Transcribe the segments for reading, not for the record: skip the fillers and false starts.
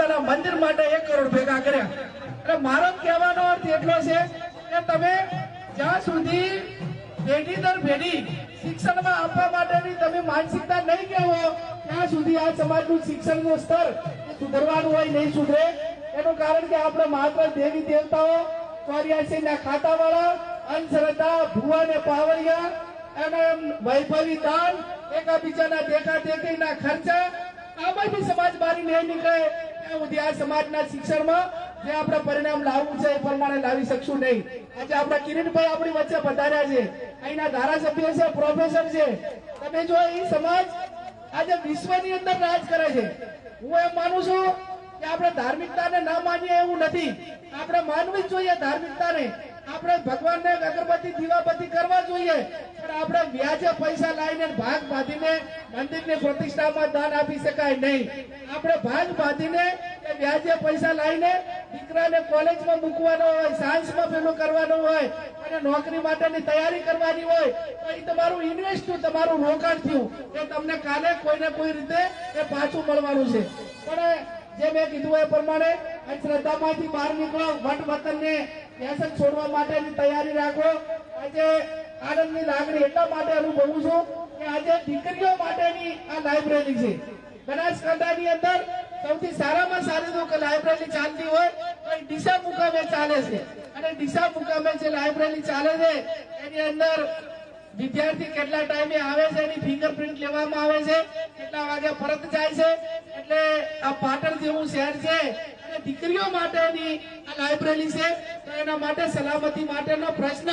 માતાના મંદિર માટે 1 કરોડ ભેગા કર્યા. એટલે મારો કહેવાનો અર્થ એટલો છે કે તમે જ્યાં સુધી પેઢી દર પેઢી શિક્ષણમાં આપવા માટેની તમે માનસિકતા નહીં કહેવો ત્યાં સુધી આ સમાજનું શિક્ષણનું સ્તર સુધરવાનું હોય નહીં સુધરે. એનું કારણ કે આપણે માત્ર દેવી દેવતાઓ 84 ના ખાતાવાળા અંધશ્રદ્ધા ભુવા ને પાવરિયા અને વૈભવી દાન એકાબીજાના દેખા દેખીના ખર્ચા આમાંથી સમાજ બારી નહીં નીકળે ત્યાં સુધી આ સમાજના શિક્ષણમાં જે આપણે પરિણામ લાવવું છે એ પ્રમાણે લાવી શકશું નહીં. આજે આપણા કિરીટભાઈ આપણી વચ્ચે પધાર્યા છે, અહીંના ધારાસભ્ય છે, પ્રોફેસર છે. તમે જો એ સમાજ આજે વિશ્વની અંદર રાજ કરે છે. હું એમ માનું છું કે આપણે ધાર્મિકતાને ના માનીએ એવું નથી, આપણે માનવી જ જોઈએ ધાર્મિકતાને. આપણે ભગવાનને અગરબત્તી દીવાબત્તી કરવા જોઈએ, પણ આપણે વ્યાજે પૈસા લાવીને ભાગ બાંધીને મંદિરની પ્રતિષ્ઠામાં દાન આપી શકાય નહીં. આપણે ભાગ બાંધીને વ્યાજે પૈસા લાવીને દીકરાને કોલેજમાં મૂકવાનો હોય, સાયન્સમાં પેલું કરવાનું હોય અને નોકરી માટેની તૈયારી કરવાની હોય તો એ તમારું ઇન્વેસ્ટ થયું, તમારું રોકાણ થયું, એ તમને કાલે કોઈને કોઈ રીતે એ પાછું મળવાનું છે. પણ જે મેં કીધું એ પ્રમાણે શ્રદ્ધામાંથી બહાર નીકળો, વટ વતનને વ્યસન છોડવા માટેની તૈયારી રાખો. આજે આનંદની લાગણી એટલા માટે અનુભવું છું કે આજે દીકરીઓ માટેની આ લાઇબ્રેરી છે. બનાસકાંઠાની અંદર સૌથી સારામાં સારી લાઇબ્રેરી ચાલતી હોય તો એ ડીસા મુકામે ચાલે છે. અને ડીસા મુકામે જે લાઇબ્રેરી ચાલે છે એની અંદર વિદ્યાર્થી કેટલા ટાઈમે આવે છે એની ફિંગરપ્રિન્ટ લેવામાં આવે છે, કેટલા વાગે પરત જાય છે. એટલે આ પાટણ જેવું શહેર છે અને દીકરીઓ માટેની આ લાઇબ્રેરી છે તો એના માટે સલામતી માટેનો પ્રશ્ન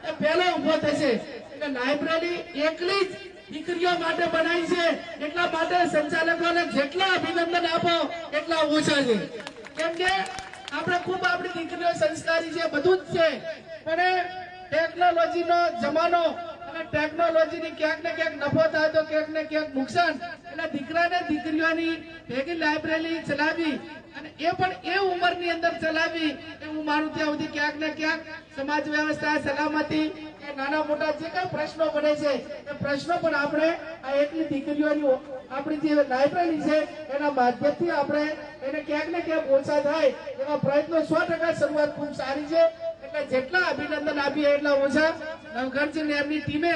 એ પહેલો ઉભો થશે. એટલે લાઇબ્રેરી એકલી જ દીકરીઓ માટે બનાવી છે એટલા માટે સંચાલકોને જેટલા અભિનંદન આપો એટલા ઓછા છે. કેમ કે આપણે ખૂબ આપણી દીકરીઓ સંસ્કારી છે, બધું જ છે, પણ ટેકનોલોજીનો જમાનો અને ટેકનોલોજીની ક્યાંક ને ક્યાંક નફો થાય તો ક્યાંક ને ક્યાંક નુકસાન. એટલે દીકરાને દીકરીઓની ભેગી લાઇબ્રેરી ચલાવી અને એ પણ એ ઉંમરની અંદર ચલાવી એ હું માનું ત્યાં સુધી ક્યાંક ને ક્યાંક સમાજ વ્યવસ્થા, સલામતી કે નાના મોટા જે કઈ પ્રશ્નો બને છે એ પ્રશ્નો પણ આપણે આ એકલી દીકરીઓની આપણી જે લાઇબ્રેરી છે એના માધ્યમથી આપણે એને ક્યાંક ને ક્યાંક ઓછા થાય એવા પ્રયત્નો 100% શરૂઆત ખૂબ સારી છે. એટલે જેટલા અભિનંદન આપીએ એટલા ઓછા. નવઘણજી એમની ટીમે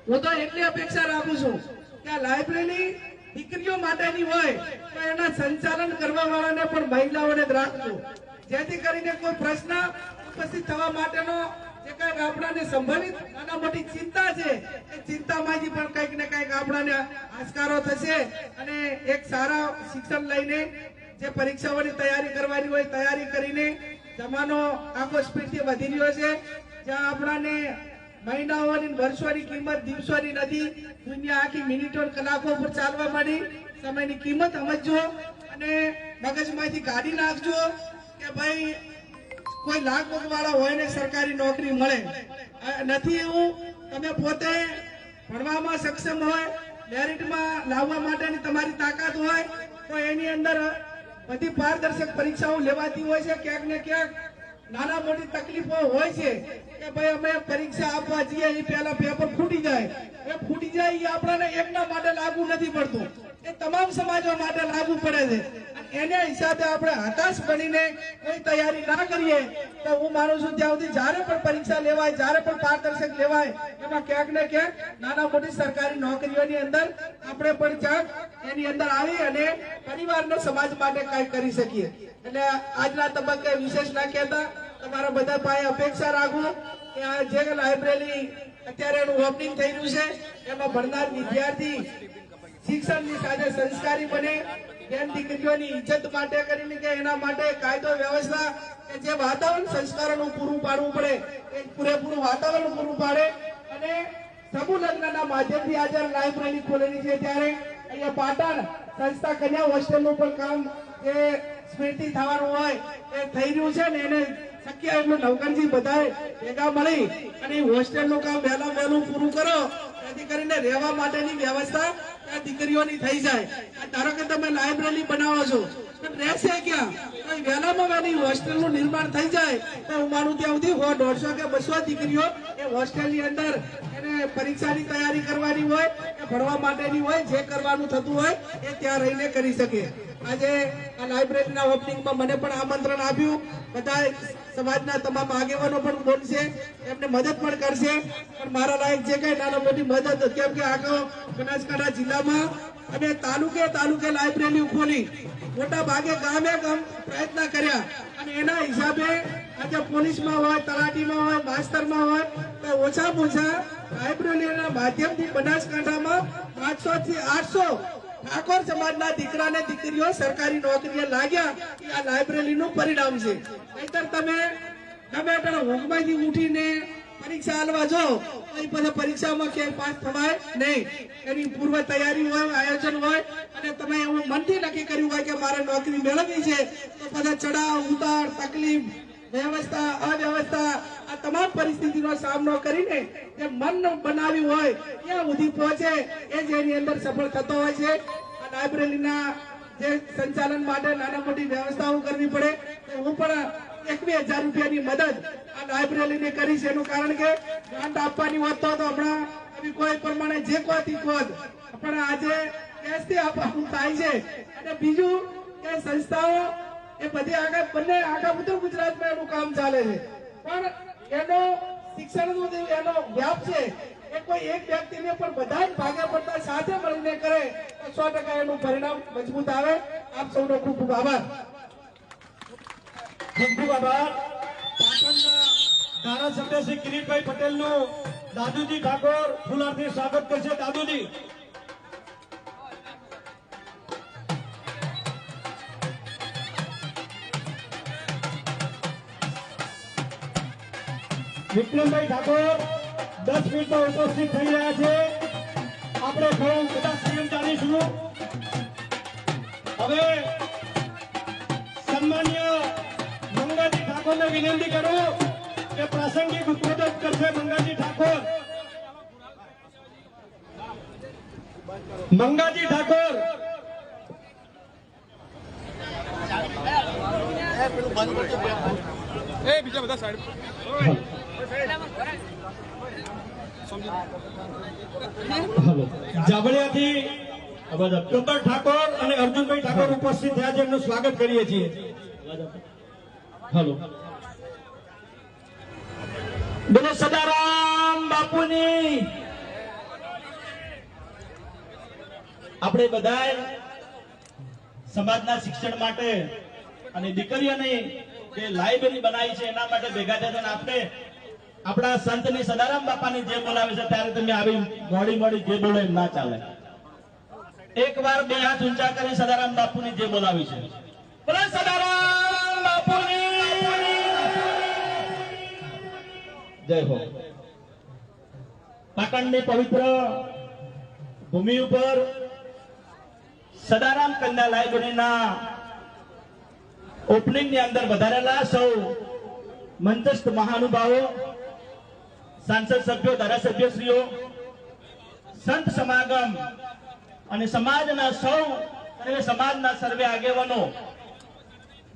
હું તો એટલી અપેક્ષા રાખું છું કે આ લાઇબ્રેરી દીકરીઓ માટેની હોય તો એના સંચાલન કરવા વાળાને પણ મહિલાઓને જ રાખજો, જેથી કરીને કોઈ પ્રશ્ન ઉપસ્થિત થવા માટેનો જે કઈક આપણાને સંભવિત નાના મોટી ચિંતા છે એ ચિંતામાંથી પણ કઈક ને કઈક આપણાને આસ્કારો થશે અને એક સારા શિક્ષણ લઈને જે પરીક્ષાઓની તૈયારી કરવાની હોય તૈયારી કરીને જમાનો આખો સ્પીડથી વધી રહ્યો છે, જ્યાં આપણાને મહિનાઓની વર્ષોની કિંમત દિવસોની નથી, દુનિયા આખી મિનિટો કલાકો પર ચાલવા માંડી. સમયની કિંમત સમજજો અને મગજમાંથી કાઢી નાખજો કે ભાઈ કોઈ લાખ વાળા હોય ને સરકારી નોકરી મળે નથી. એવું તમે પોતે ભણવામાં સક્ષમ હોય, મેરિટમાં લાવવા માટેની તમારી તાકાત હોય તો એની અંદર બધી પારદર્શક પરીક્ષાઓ લેવાતી હોય છે. ક્યાંક ને ક્યાંક નાના મોટી તકલીફો હોય છે કે ભાઈ અમે પરીક્ષા આપવા જઈએ એ પહેલા પેપર ફૂટી જાય, એ ફૂટી જાય એ આપણાને એકના માટે લાગુ નથી પડતું, એ તમામ સમાજો માટે લાગુ પડે છે. એના હિસાબે આપણે હતાશ બનીને કોઈ તૈયારી ના કરીએ તો હું માનું છું ત્યાં સુધી જયારે પણ પરીક્ષા લેવાય, જયારે પણ પારદર્શક લેવાય એમાં ક્યાંક ને ક્યાંક નાના મોટી સરકારી નોકરીઓની અંદર આપણે પણ ક્યાંક એની અંદર આવી અને પરિવારનો સમાજ માટે કઈ કરી શકીએ. એટલે આજના તબક્કે વિશેષ ના કહેતા તમારા બધા પાસે અપેક્ષા રાખું કે આ જે લાઇબ્રેરી અત્યારે એનું ઓપનિંગ થઈ રહ્યું છે એમાં ભણનાર વિદ્યાર્થી શિક્ષણની સાથે સંસ્કારી બને, બેન દીકરીઓની ઇજ્જત માટે કરીને કે એના માટે કાયદો વ્યવસ્થા કે જે વાતાવરણ સંસ્કારોનું પૂરું પાડવું પડે એ પૂરેપૂરું વાતાવરણ પૂરું પાડે. અને સમૂહ લગ્નના માધ્યમથી આજે લાઇબ્રેરી ખોલેલી છે ત્યારે અહીંયા પાટણ સંસ્થા કન્યા હોસ્ટેલનું પણ કામ જે સ્મૃતિ થવાનું હોય એ થઈ રહ્યું છે ને એને શક્ય એટલું નવઘણજી બધા ભેગા મળી અને હોસ્ટેલનું કામ વહેલા વહેલું પૂરું કરો જેથી કરીને રહેવા માટેની વ્યવસ્થા ત્યાં દીકરીઓની થઈ જાય. ધારો કે તમે લાઇબ્રેરી બનાવો છો પણ રહેશે ક્યાં? કોઈ વહેલામાં વહેલી હોસ્ટેલનું નિર્માણ થઈ જાય તો હું માનું ત્યાં સુધી 100, 150 કે 200 દીકરીઓ એ હોસ્ટેલની અંદર એને પરીક્ષાની તૈયારી કરવાની હોય કે ભણવા માટેની હોય, જે કરવાનું થતું હોય એ ત્યાં રહીને કરી શકે. આજે આ લાઇબ્રેરીના ઓપનિંગમાં મને પણ આમંત્રણ આપ્યું. બધા સમાજના તમામ આગેવાનો પણ બોલશે, એમને મદદ પણ કરશે. પણ મારા લાયક જે કઈ નાના મોટી મદદ, કેમ કે આખો બનાસકાંઠા જિલ્લામાં અને તાલુકે લાઇબ્રેરી ખોલી મોટા ભાગે ગામે ગામ પ્રયત્ન કર્યા અને એના હિસાબે આજે પોલીસમાં હોય, તલાટીમાં હોય, માસ્તરમાં હોય તો ઓછામાં ઓછા લાઇબ્રેરીના માધ્યમથી બનાસકાંઠામાં 500 થી 800 ઠાકોર સમાજના દીકરા ને દીકરીઓ સરકારી નોકરીએ લાગ્યા. આ લાઇબ્રેરીનું પરિણામ છે. નહીતર તમે ગમે તેના ઊંઘમાંથી ઉઠીને પરીક્ષા આલવા જો તો પછી પરીક્ષામાં ક્યાંય પાસ થવાય નહીં. એની પૂર્વ તૈયારી હોય, આયોજન હોય અને તમે એવું મનથી નક્કી કર્યું હોય કે મારે નોકરી મેળવવી છે તો બધા ચડાવ ઉતાર, તકલીફ, વ્યવસ્થા, અવ્યવસ્થા આ તમામ પરિસ્થિતિનો સામનો કરીને જે મન બનાવ્યું હોય ત્યાં સુધી પહોંચે એ જ એની અંદર સફળ થતો હોય છે. આ લાઇબ્રેરીના જે સંચાલન માટે નાના મોટી વ્યવસ્થાઓ કરવી પડે તો હું પણ 21,000 રૂપિયાની મદદ આ લાઇબ્રેરીને કરીશ. એનું કારણ કે ગ્રાન્ટ આપવાની હોત તો હમણાં કોઈ પ્રમાણે જે કોથી કોત પણ આજે કેશથી આપવાનું થાય છે. અને બીજું કે સંસ્થાઓ એ બધી આગળ બંને આખા ઉત્તર ગુજરાતમાં એનું કામ ચાલે છે, પણ એનો શિક્ષણનો એનો વ્યાપ છે એ કોઈ એક વ્યક્તિને પણ બધા જ ભાગે પડતા સાથે મળીને કરે તો 100% એનું પરિણામ મજબૂત આવે. આપ સૌનો ખૂબ ખૂબ આભાર. ખૂબ ખૂબ આભાર. પાટણના ધારાસભ્ય શ્રી કિરીટભાઈ પટેલનું દાદુજી ઠાકોર ફુલારથી સ્વાગત કરશે. દાદુજી. વિક્રમભાઈ ઠાકોર 10 મિનિટમાં ઉપસ્થિત થઈ રહ્યા છે. આપણે થોડું બધા સંયમ જાણીશું. હવે સન્માન્ય મંગાજી ઠાકોરને વિનંતી કરું કે પ્રાસંગિક ઉદ્બોધન કરશે. મંગાજી ઠાકોર. મંગાજી ઠાકોર. બીજા બધા સાઈડ જાબડિયાથી ગબ્બર ઠાકોર અને અર્જુનભાઈ ઠાકોર ઉપસ્થિત થયા છે. એમનું સ્વાગત કરીએ છીએ. હલો. બોલો સદારામ બાપુની. આપણે બધા સમાજના શિક્ષણ માટે અને દીકરીઓની જે લાઇબ્રેરી બનાવી છે એના માટે ભેગા થયા છે. આપણે આપણા સંતની સદારામ બાપાની જે બોલાવે છે ત્યારે તમે આવી મોડી જે બોલો એમ ના ચાલે. એકવાર બે હાથ ઊંચા કરી સદારામ બાપુની જે બોલાવી છે. બોલો સદારામ બાપુની જય હો. પાટણની પવિત્ર ભૂમિ ઉપર સદારામ કન્યા લાઇબ્રેરીના ઓપનિંગ ની અંદર વધારેલા સૌ મંચસ્થ મહાનુભાવો, સાંસદ સભ્યો, ધારાસભ્યશ્રીઓ, સંત સમાગમ અને સમાજના સૌ અને સમાજના સર્વે આગેવાનો,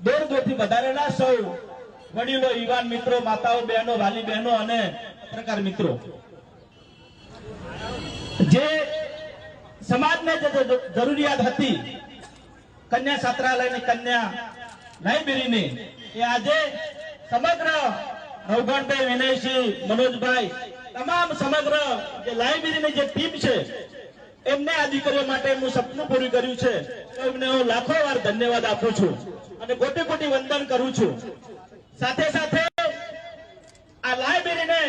દૂર દૂરથી વધારેલા સૌ વડીલો, યુવાન મિત્રો, માતાઓ, બહેનો, વાલી બહેનો અને પત્રકાર મિત્રો, જે સમાજને જે જરૂરિયાત હતી કન્યા છાત્રાલયની, કન્યા લાઇબ્રેરીની, એ આજે સમગ્ર નવગણભાઈ, વિનયસિંહ, મનોજભાઈ, તમામ સમગ્ર જે લાઇબ્રેરીની જે ટીમ છે એમને આ દીકરીઓ માટે એમનું સપનું પૂરું કર્યું છે. એમને હું લાખો વાર ધન્યવાદ આપું છું અને કોટી કોટી વંદન કરું છું. સાથે સાથે આ લાઇબ્રેરીને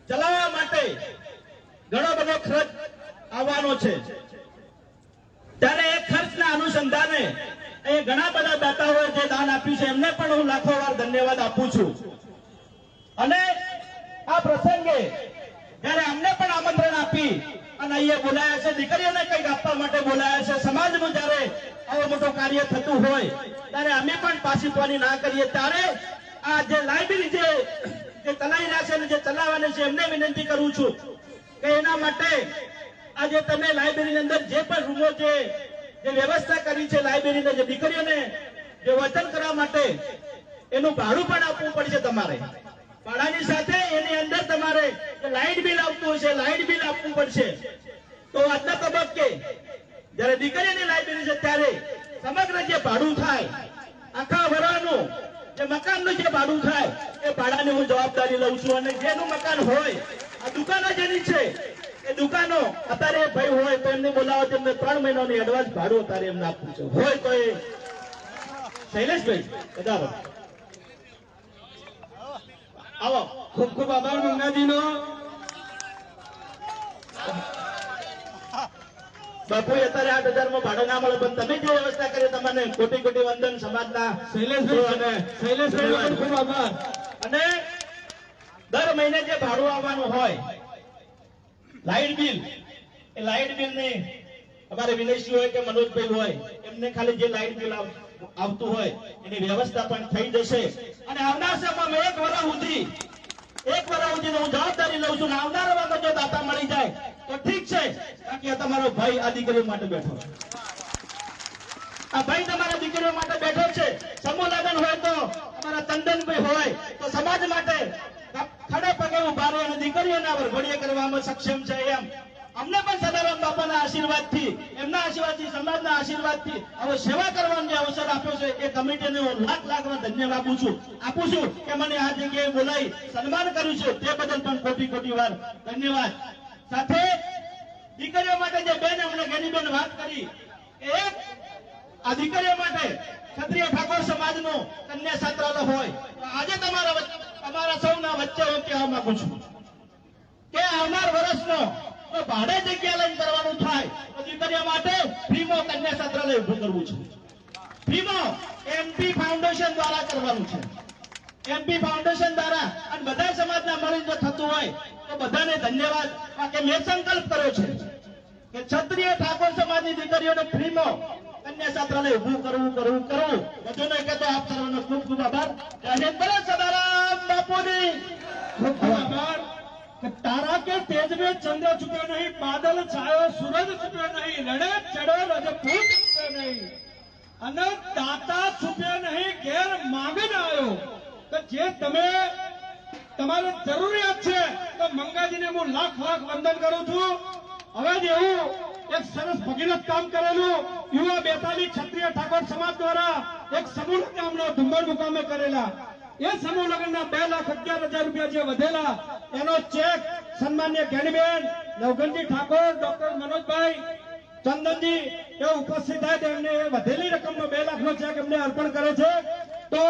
ચલાવવા માટે ઘણો બધો ખર્ચ આવવાનો છે, ત્યારે એ ખર્ચના અનુસંધાને એ ઘણા બધા દાતાઓએ જે દાન આપ્યું છે એમને પણ હું લાખો વાર ધન્યવાદ આપું છું. અને આ પ્રસંગે જયારે અમને પણ આમંત્રણ આપી અને અહીંયા બોલાયા છે, દીકરીઓને કંઈક આપવા માટે બોલાયા છે, સમાજનું જયારે આવું મોટું કાર્ય થતું હોય ત્યારે અમે પણ પાછી ના કરીએ. ત્યારે આ જે લાઇબ્રેરી જે ચલાવી રહ્યા છે અને જે ચલાવવાની છે એમને વિનંતી કરું છું કે એના માટે આજે તમે લાઇબ્રેરીની અંદર જે પણ રૂમો જે વ્યવસ્થા કરી છે, લાઇબ્રેરીને જે દીકરીઓને જે વચન કરવા માટે એનું ભાડું પણ આપવું પડશે. તમારે ભાડાની સાથે એની અંદર તમારે લાઇટ બિલ આવતું હશે, લાઇટ બિલ આપવું પડશે. તો આજના તબક્કે જયારે દીકરીની લાઇબ્રેરી છે ત્યારે સમગ્ર જે ભાડું થાય આખા વરાનું જે મકાનનું જે ભાડું થાય એ ભાડાની હું જવાબદારી લઉં છું અને જેનું મકાન હોય આ દુકાનો જેની છે એ દુકાનો અત્યારે ભાઈ હોય તો એમને બોલાવો તો એમને 3 મહિનાની એડવાન્સ ભાડું અત્યારે એમને આપવું છે હોય તો એ શૈલેષભાઈ વધારો આવો. ખૂબ ખૂબ આભાર મંગાજીનો. બાપુ અત્યારે 8,000 માં ભાડું ના મળે પણ તમે જે વ્યવસ્થા કરી તમને કોટી કોટી વંદન સમાજના શૈલેષભાઈ પણ ખૂબ આભાર. અને દર મહિને જે ભાડું આવવાનું હોય લાઇટ બિલ એ લાઇટ બિલ ને અમારે વિનયસિંહ હોય કે મનોજભાઈ હોય એમને ખાલી જે લાઇટ બિલ આવતું હોય એની વ્યવસ્થા પણ થઈ જશે અને આવનાર સમયમાં 1 વર્ષ સુધી હું જવાબદારી લઉં છું. આવનારા વખત જો દાતા મળી જાય તો ઠીક છે, બાકી આ તમારો ભાઈ આ દીકરીઓ માટે બેઠો છે. આ ભાઈ તમારા દીકરીઓ માટે બેઠો છે. સમૂહ લગ્ન હોય તો અમારા ચંદનભાઈ હોય તો સમાજ માટે ખડે પગે ઉભા રહે અને દીકરીઓના વરઘોડિયા કરવામાં સક્ષમ છે. એમ અમને પણ સદારામ બાપાના આશીર્વાદથી એમના આશીર્વાદથી સમાજના આશીર્વાદથી હવે સેવા કરવાનો જે અવસર આપ્યો છે એ કમિટીને હું લાખ ધન્યવાદ આપું છું કે મને આ જગ્યાએ બોલાવી સન્માન કર્યું છે તે બદલ પણ કોટી વાર ધન્યવાદ. સાથે દીકરીઓ માટે જે બેન અમને ગેનીબેન વાત કરી એક આ દીકરીઓ માટે ક્ષત્રિય ઠાકોર સમાજનું કન્યા છાત્રાલય હોય તો આજે તમારા સૌના વચ્ચે હું કહેવા માંગુ છું કે આવનાર વર્ષનો ભાડે જગ્યા લઈને કરવાનું થાય તો દીકરીઓ માટે ફ્રીમાં કન્યા છાત્રાલય ઉભું કરવું છે. ફ્રીમાં એમપી ફાઉન્ડેશન દ્વારા કરવાનું છે. એમપી ફાઉન્ડેશન દ્વારા અને બધા સમાજના મળી જો થતું હોય તો બધાને ધન્યવાદ. કે મેં સંકલ્પ કર્યો છે કે ક્ષત્રિય ઠાકોર સમાજની દીકરીઓને ફ્રીમાં કન્યા છાત્રાલય ઉભું કરવું. બધુંને કહેતો આપ સર્વનો ખૂબ આભાર. જય બોલો સદારામ બાપુની. ખૂબ ખૂબ આભાર. तारा के तेज में चंद्र छुपे नहीं, बादल छायो सूरज छुपे नहीं, रड़े चढ़े रजपूत छुपे नहीं, અને દાતા છુપે નહીં ઘેર માંગીને આવ્યો. તો જે તમે તમારે જરૂરિયાત છે તો મંગાજીને હું લાખ વંદન કરું છું. હવે જ એવું એક સરસ ભગીરથ કામ કરેલું યુવા 42 ક્ષત્રિય ઠાકોર સમાજ દ્વારા એક સમૂહ કામનો ધુમ્મર મુકામે કરેલા એ સમૂહ લગ્નના 2,11,000 રૂપિયા જે વધેલા એનો ચેક સન્માન્ય જ્ઞાનીબેન નવગણજી ઠાકોર, ડોક્ટર મનોજભાઈ, ચંદનજી એ ઉપસ્થિત થાય તેમને વધેલી રકમનો 2 લાખનો ચેક એમને અર્પણ કરે છે. તો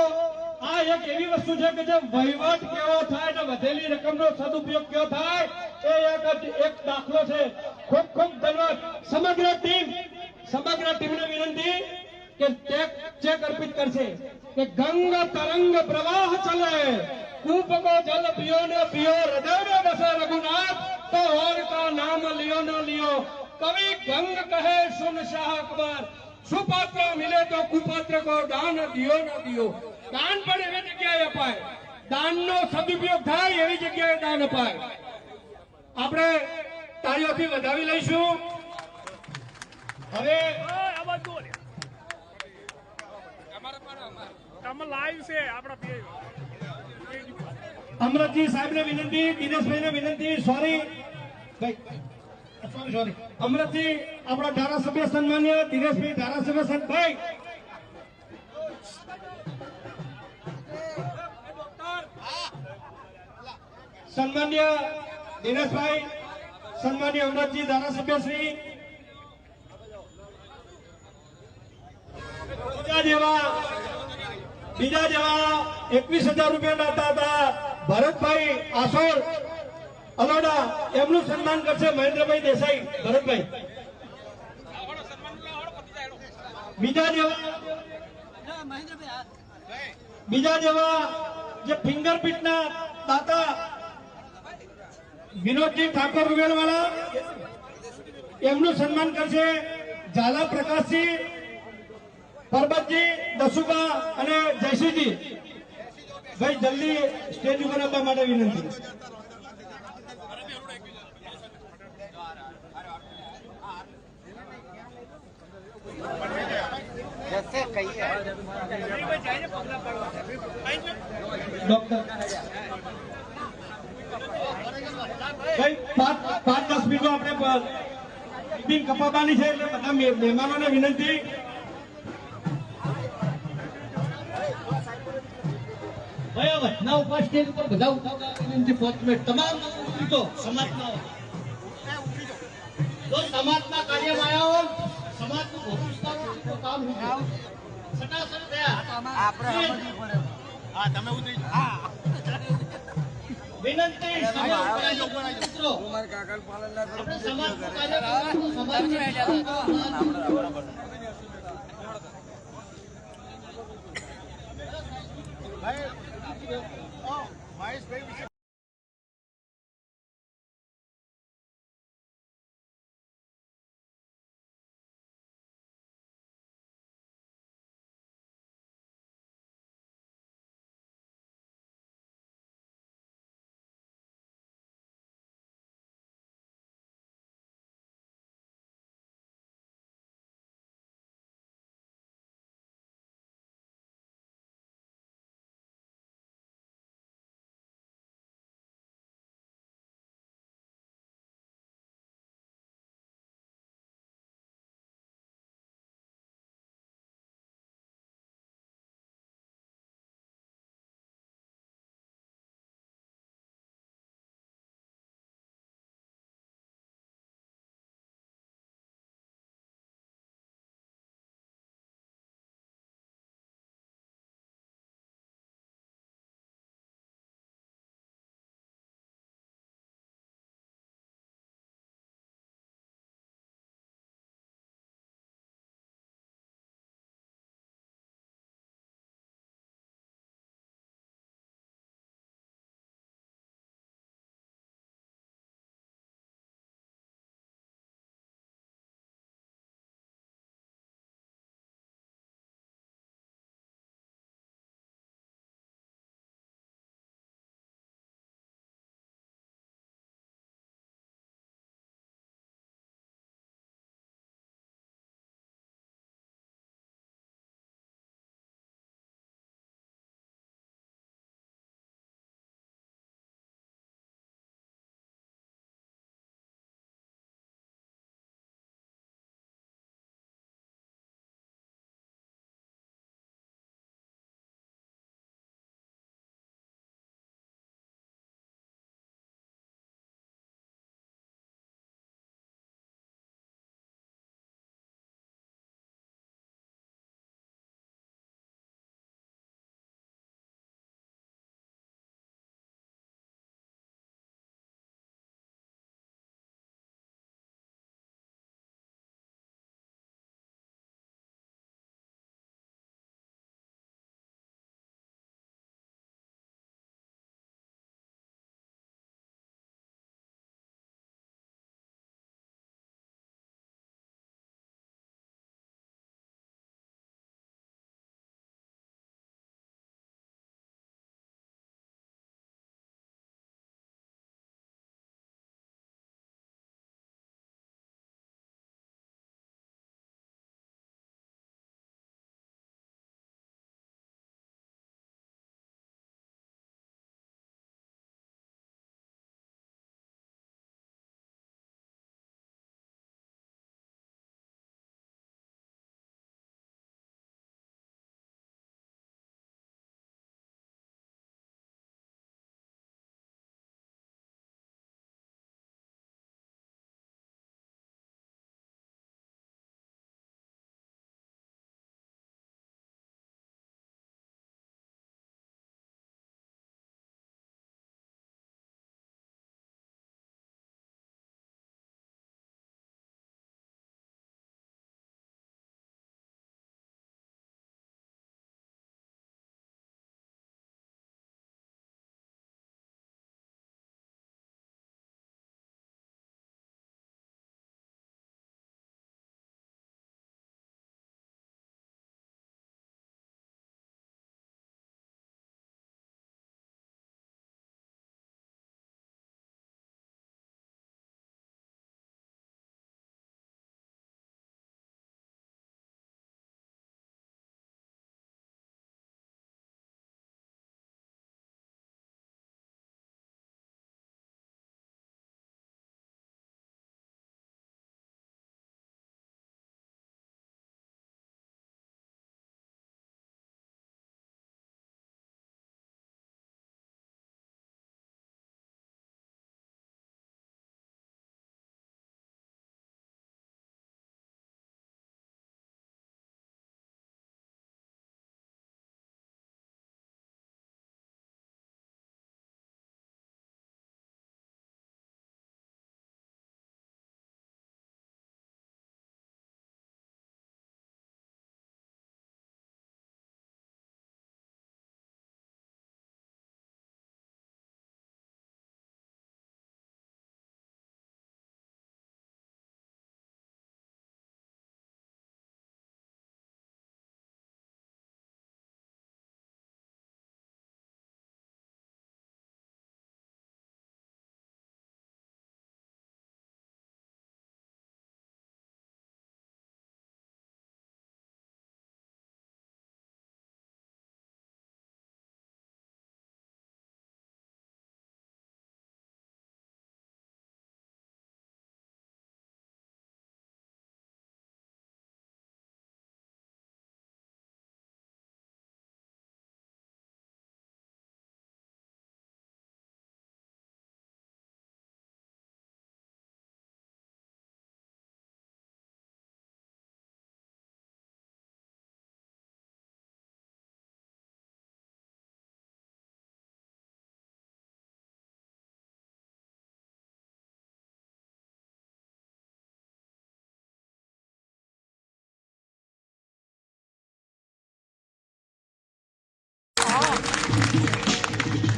આ એક એવી વસ્તુ છે કે જે વહીવટ કેવો થાય ને વધેલી રકમનો સદુપયોગ કેવો થાય એ એક દાખલો છે. ખૂબ ધન્યવાદ. સમગ્ર ટીમને વિનંતી કે ચેક અર્પિત કરશે કે ગંગ તરંગ પ્રવાહ ચલે, कूप को जल पियो न पियो, हृदय में बसे रघुनाथ, तो और का नाम लियो न लियो. कवि गंग कहे सुन शाह अकबर, सुपात्र मिले तो कुपात्र को दान दियो न दियो. दान पण एवी जग्याए अपाय, दाननो सदुपयोग થાય એવી જગ્યાએ દાન અપાય. આપણે તાળીઓથી વધાવી લઈશું. હવે અમરતજી સાહેબને વિનંતી, દિનેશભાઈને વિનંતી, સોરી અમરતજી આપણા ધારાસભ્ય સન્માન્ય દિનેશભાઈ, ધારાસભ્ય ભાઈ સન્માન્ય દિનેશભાઈ, સન્માન્ય અમરતજી ધારાસભ્ય શ્રી, બીજા જેવા 21,000 રૂપિયા દાતા હતા ભરતભાઈ આસોર અલોડા, એમનું સન્માન કરશે મહેન્દ્રભાઈ દેસાઈ. ભરતભાઈ બીજા જેવા જે ફિંગરપ્રિન્ટના દાતા વિનોદજી ઠાકોર રૂવેલવાળા, એમનું સન્માન કરશે ઝાલા પ્રકાશજી, પરબતજી, દસુબા અને જયસિંહજી. ભાઈ જલ્દી સ્ટેજ ઉપર આવવા માટે વિનંતી. ભાઈ 5-10 મિનિટમાં આપણે મીટિંગ કપાવવાની છે એટલે બધા મહેમાનોને વિનંતી વચના ઉપર સ્ટેજ ઉપર બધા ઉઠાવતા વિનંતી 5 મિનિટ તમામ ઉઠો સમાજના જો સમાજના કાર્યમાં આવ્યા હોય સમાજનું ભલું વિસ્તારવાનું તો કામ હોય સટાસટ થયા વિનંતી મિત્રો આપણે સમાજનું કાર્ય કરવાનું સમાજ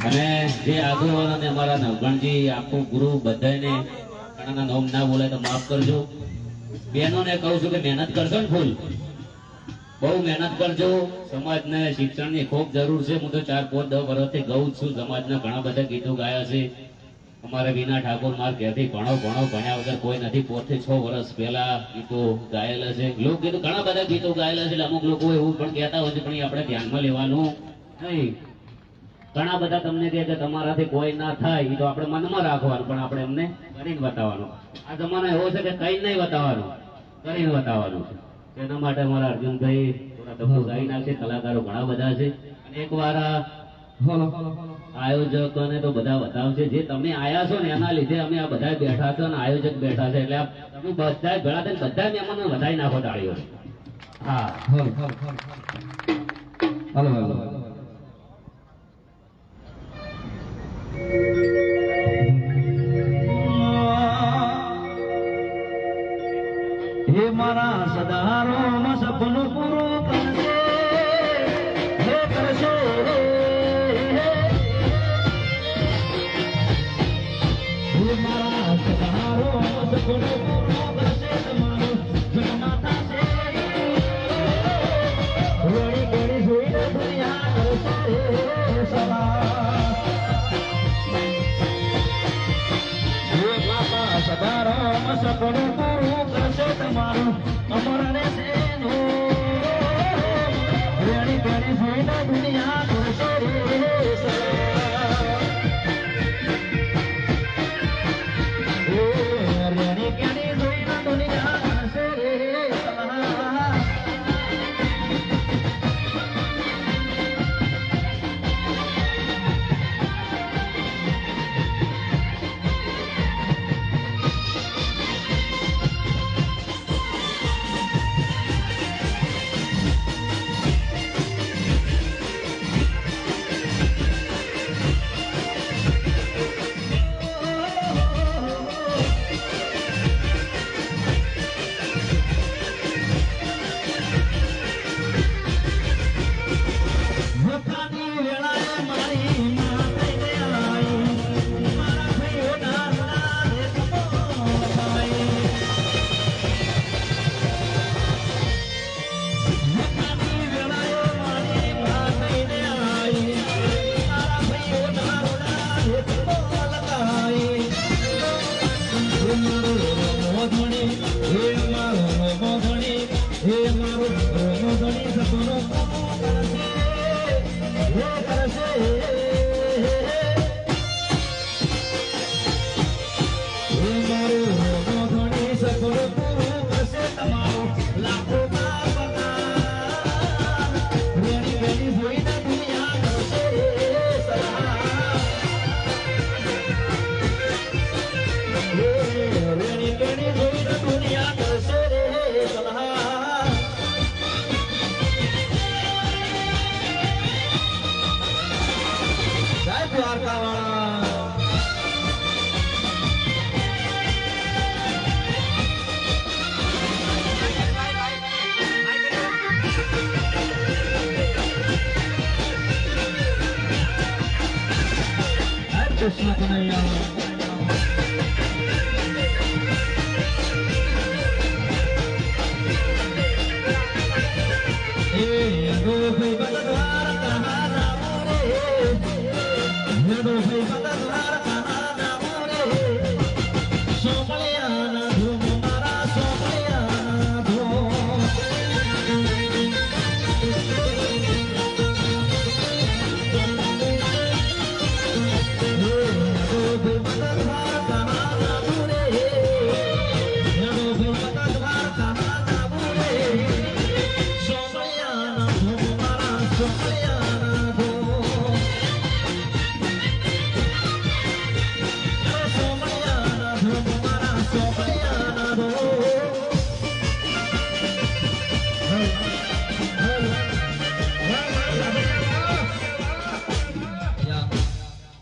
અને જે આગેવાન અને અમારા નવગણજી આખું ગુરુ બધાને ઘણાના નામ ના બોલે તો માફ કરજો. બહેનોને કહું છું કે મહેનત કરશો ને ફૂલ, બહુ મહેનત કરજો. સમાજને શિક્ષણની ખૂબ જરૂર છે. હું તો 4-5-10 વર્ષથી ગાઉં છું. સમાજના ઘણા બધા ગીતો ગાયા છે. અમારે વિના ઠાકોર માર ઘેરથી ભણ્યા વગર કોઈ નથી. 4 થી 6 વર્ષ પહેલા ગીતો ગાયેલા છે. લોકગીતો ઘણા બધા ગીતો ગાયેલા છે. એટલે અમુક લોકો એવું પણ કહેતા હોય છે, પણ એ આપણે ધ્યાનમાં લેવાનું નહીં. ઘણા બધા તમને કહે કે તમારાથી કોઈ ના થાય, એ તો આપણે મનમાં રાખવાનું, પણ આપણે એમને કરીને બતાવવાનું. આ જમાનો એવો છે કે કઈ નહીં બતાવવાનું, કરીને બતાવવાનું છે. એના માટે અમારા અર્જુનભાઈ થોડા ડબ્બો ગાઈ નાખશે. કલાકારો ઘણા બધા છે. અને એકવાર આયોજકોને તો બધા બતાવશે. જે તમે આયા છો ને એના લીધે અમે આ બધા બેઠા છો અને આયોજક બેઠા છે. એટલે તમે બધા ભેળા થઈને બધા મહેમાનો વધાઈ નાખો તાળીઓ. હા, હે મારા સદારો સપનું પૂરું કરશે, હે કરશે હે મારા સદારો સપનું પૂરું કરશે. તમારું જન્માતા છે વળી ગળી જોઈને દુનિયા કરશે સવા. હે બાપા સદારો સપનું પૂરું કરશે. તમારું અમર રહેશે નો રેડી ગળી જોઈને દુનિયા કરશે સવા. રેડી ગળી જોઈને દુનિયા કરશે સવા. વખાની વેળાએ મારી માં થઈને આવી, મારા ભાઈઓના રૂડા દેશમો ભાઈ. વખાની વેળાએ મારી માં થઈને આવી, મારા ભાઈઓના રૂડા દેશમો લગાઈ. હે મારો મોધણી, હે મારો મોધણી, હે મારો મોધણી સપનો કરશે. કૃષ્ણ કનૈયા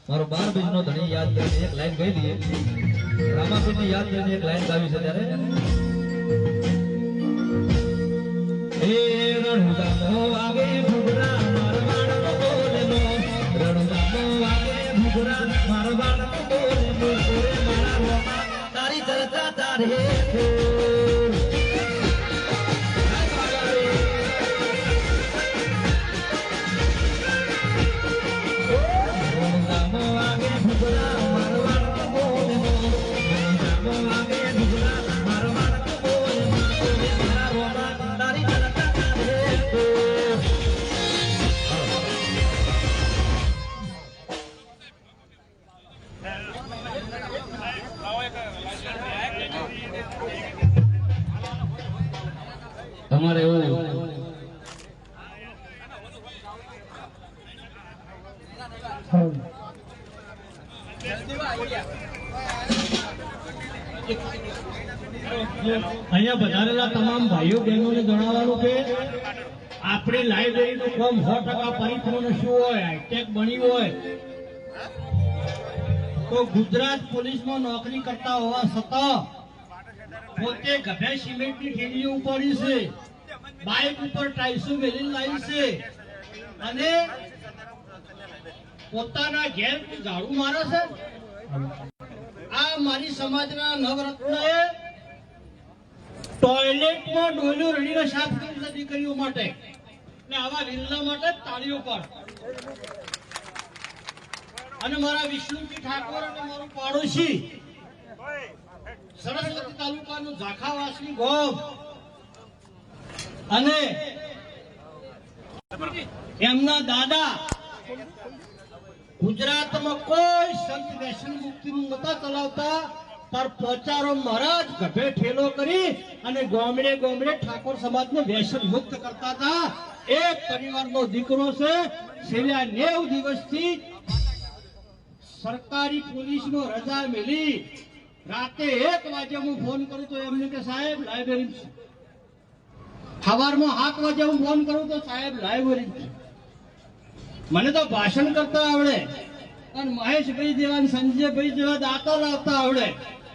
મારો 12 બીજનો ધણી યાદ કરીને એક લાઈન ગાઈ દઈએ. રામાપીરની યાદ કરીને એક લાઈન ગાવી છે ત્યારે હે રણુદામો વાગે ફુગરા મારવાડનો બોલેલો રણુદામો વાગે તમારે એવું અહીંયા વધારેલા તમામ ભાઈઓ બહેનોને જણાવવાનું કે આપણી લાઇબ્રેરીનું કામ 100% પરિપૂર્ણ શું હોય, હાઈટેક બની હોય તો ગુજરાત પોલીસમાં નોકરી કરતા હોવા છતાં પોતે ગભે સિમેન્ટની થેલીઓ ઉપાડી છે, બાઇક ઉપર ટાઈસો મેલી લાવી છે અને પોતાના ઘેર ઝાડુ મારે છે. આ મારી સમાજના નવરત્નએ ટોયલેટમાં ડોલું રડીને સાફ કર્યું છે દીકરીઓ માટે, ને આવા વીરના માટે તાળીઓ પર. અને મારા વિષ્ણુજી ઠાકોર અને મારું પાડોશી સરસ્વતી તાલુકાનું ઝાખાવાસની ગામ અને એમના દાદા ગુજરાતમાં કોઈ સંત વ્યસન મુક્તિનું નતા ચલાવતા, પર પ્રચારો મહારાજ ગભે ઠેલો કરી અને ગામડે ગામડે ઠાકોર સમાજને વ્યસન મુક્ત કરતા હતા. એક પરિવારનો દીકરો છે, છેલ્લા 90 દિવસથી સરકારી પોલીસમાં રજા મેલી રાતે 1 વાગે હું ફોન કરું તો એમને કે સાહેબ લાઇબ્રેરી છે, સવારમાં 7 વાગે હું ફોન કરું તો સાહેબ લાઇબ્રેરી છે. મને તો ભાષણ કરતા આવડે અને મહેશભાઈ જેવા સંજયભાઈ જેવા દાંતા લાવતા આવડે,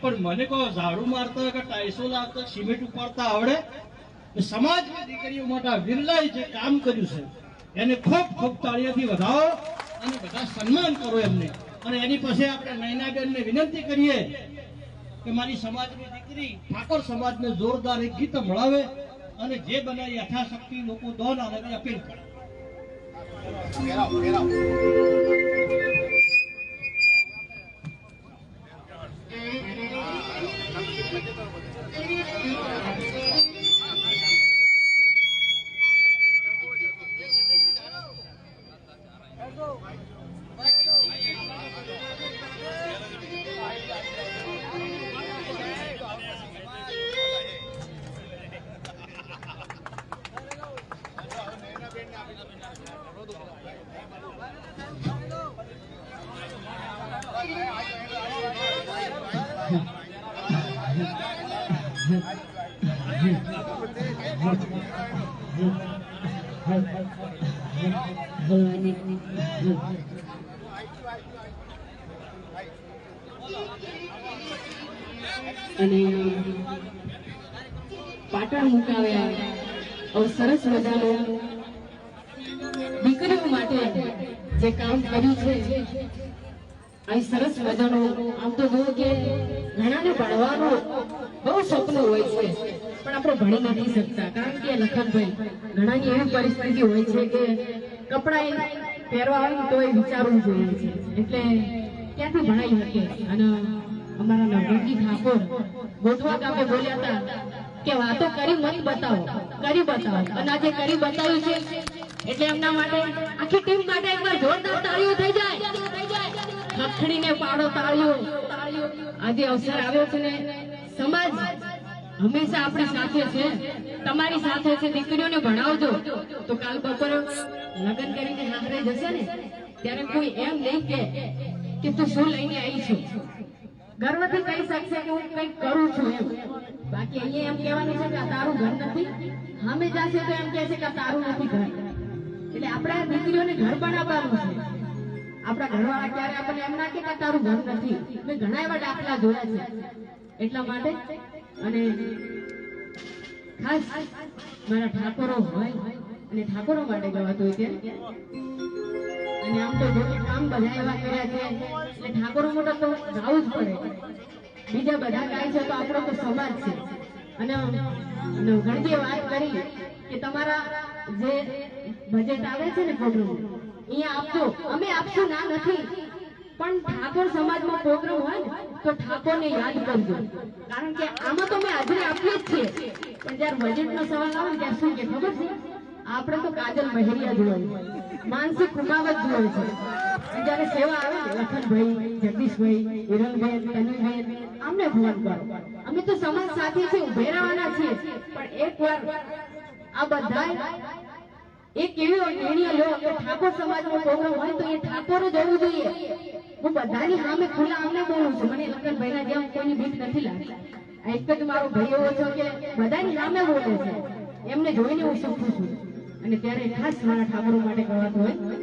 પણ મને કોઈ ઝાડુ મારતા કે ટાઈસો લાવતા સિમેન્ટ ઉપાડતા આવડે? સમાજની દીકરીઓ માટે વિરલાએ જે કામ કર્યું છે એને ખૂબ ખૂબ તાળીઓથી વધાવો અને બધા સન્માન કરો એમને. અને એની પછી આપણે નયનાબેનને વિનંતી કરીએ કે મારી સમાજની દીકરી ઠાકોર સમાજને જોરદાર એક ગીત મળાવે અને જે બનાવી યથાશક્તિ લોકો દોન આને અપીલ કરે. અને પાટણ મુકાવ્યા સરસ મજાનું દીકરીઓ માટે જે કામ કર્યું છે. અહીં સરસ મજાનું આમ તો જોયું કે ઘણાને ભણવાનું બહુ સપનું હોય છે પણ આપણે ભણી નથી શકતા, કારણ કે લખનભાઈ ઘણાની એવી પરિસ્થિતિ હોય છે કે કપડા પહેરવા આવે તો એ વિચારવું જોઈએ છે, એટલે ક્યાંથી ભણાઈ શકે. અને અમારા નવરજી ઠાકોર ગોઠવા ગામે બોલ્યા હતા કે વાતો કરી મત બતાવો, કરી બતાવો, અને આજે કરી બતાવ્યું છે એટલે એમના માટે આખી ટીમ માટે એકવાર જોરદાર તાળીઓ થઈ જાય. ખખડીને પાડો તાળીઓ. આજે અવસર આવ્યો છે ને સમાજ હંમેશા આપણી સાથે છે, તમારી સાથે છે. દીકરીઓને ભણાવજો તો કાલ બપોરે લગ્ન કરીને હાથરે જશે ને ત્યારે કોઈ એમ નહીં કે તું શું લઈને આવી છું, ગર્વથી કહી શકશે કે હું કંઈક કરું છું એમ. બાકી અહીંયા એમ કહેવાનું છે કે આ તારું ઘર નથી, સામે જશે તો એમ કહે છે કે આ તારું નથી ઘર. એટલે આપણા દીકરીઓને ઘર બનાવવાનું છે. આપણા ઘરવાળા ક્યારે આપણને એમ ના કે તારું ઘર નથી. મેં ઘણા એવા દાખલા જોયા છે. એટલા માટે અને ખાસ મારા ઠાકોરો હોય અને ઠાકોરો માટે ગવાતું હોય છે. અને આમ તો જો કામ બધા એવા કર્યા છે એટલે ઠાકોરો મોટા તો જાવું જ પડે. બીજા બધા ગાય છે તો આપણો તો સમાજ છે. અને નવઘણજીએ વાત કરી કે તમારા જે બજેટ આવે છે ને પ્રોગ્રામ અહીંયા આપજો. અમે આપશું ના નથી, પણ ઠાકોર સમાજમાં પ્રોગ્રામ હોય ને તો ઠાકોરને યાદ કરજો. કારણ કે આમાં તો અમે હાજરી આપીએ જ છીએ, પણ જ્યારે બજેટનો સવાલ આવે ત્યારે શું કે ખબર છે, આપણે તો કાજલ મહેરિયા જોઈએ, માનસી કુમાવત જોઈએ છે. અને જ્યારે સેવા આવે ને લખનભાઈ, જગદીશભાઈ, હિરણબેન, તન્વીબેન, અમને ફોન કરો. અમે તો સમાજ સાથે છે, ઉભે રહેવાના છીએ. પણ એકવાર આ બધા એક એવો નિર્ણય લો કે ઠાકોર સમાજનો પ્રોગ્રામ હોય તો એ ઠાકોર જ હોવું જોઈએ. હું બધાની સામે ખુલ્લા આમને બોલું છું, મને લખનભાઈના જેમ કોઈની બીક નથી લાગતી. આ એક જ મારો ભાઈ એવો છે કે બધાની સામે બોલે છે, એમને જોઈને હું શીખું છું. અને ત્યારે ખાસ મારા ઠાકોરો માટે કહેવાતું હોય હે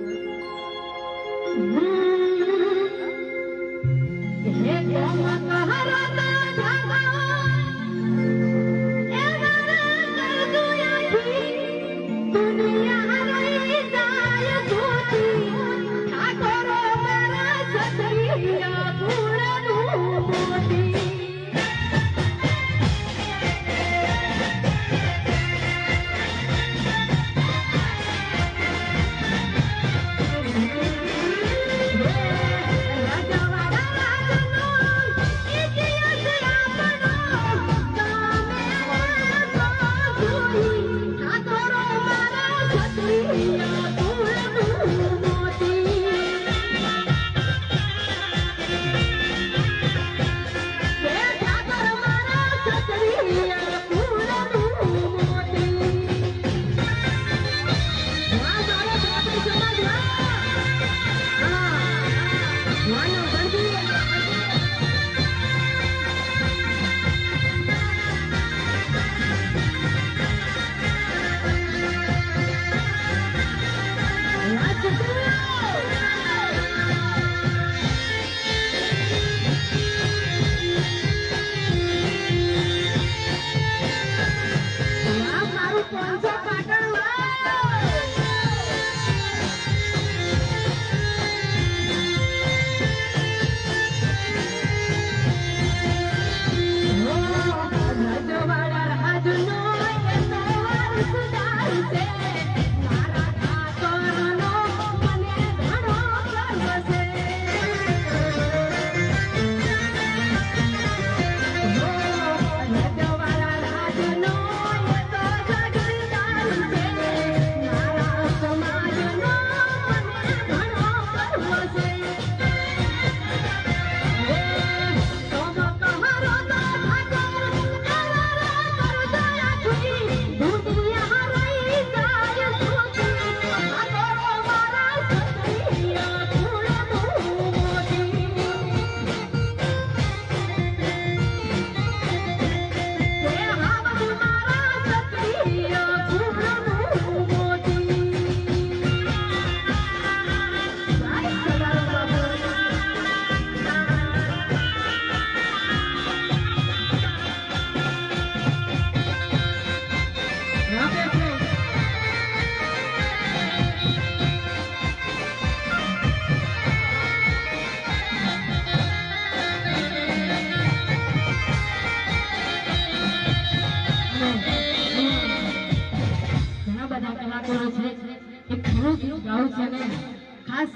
કોમ ખાસ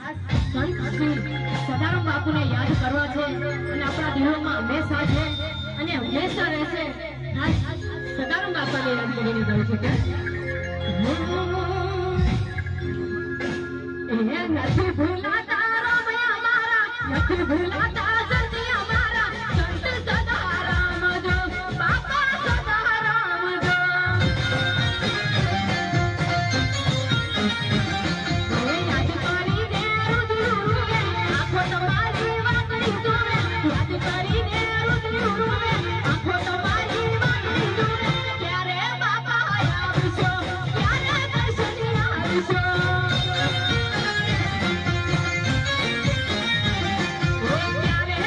સંત શ્રી સદારામ બાપુને યાદ કરવા છે અને આપણા દિલોમાં હંમેશા છે અને હંમેશા રહેશે. ખાસ સદારામ બાપાને યાદ કરીને કહું છું કે નથી ભૂલાતા રામ અમારા, નથી ભૂલાતા જલ્દી અમારા, સંત સદારામ જો, બાપા સદારામ જો. યાદ કરીને રુદિયું રૂવે, આંખો તમારી વાગડી જુએ. યાદ કરીને રુદિયું રૂવે, આંખો તમારી વાગડી જુએ. ક્યારે બાપા આવશો, ક્યારે દર્શન આવશો. ક્યારે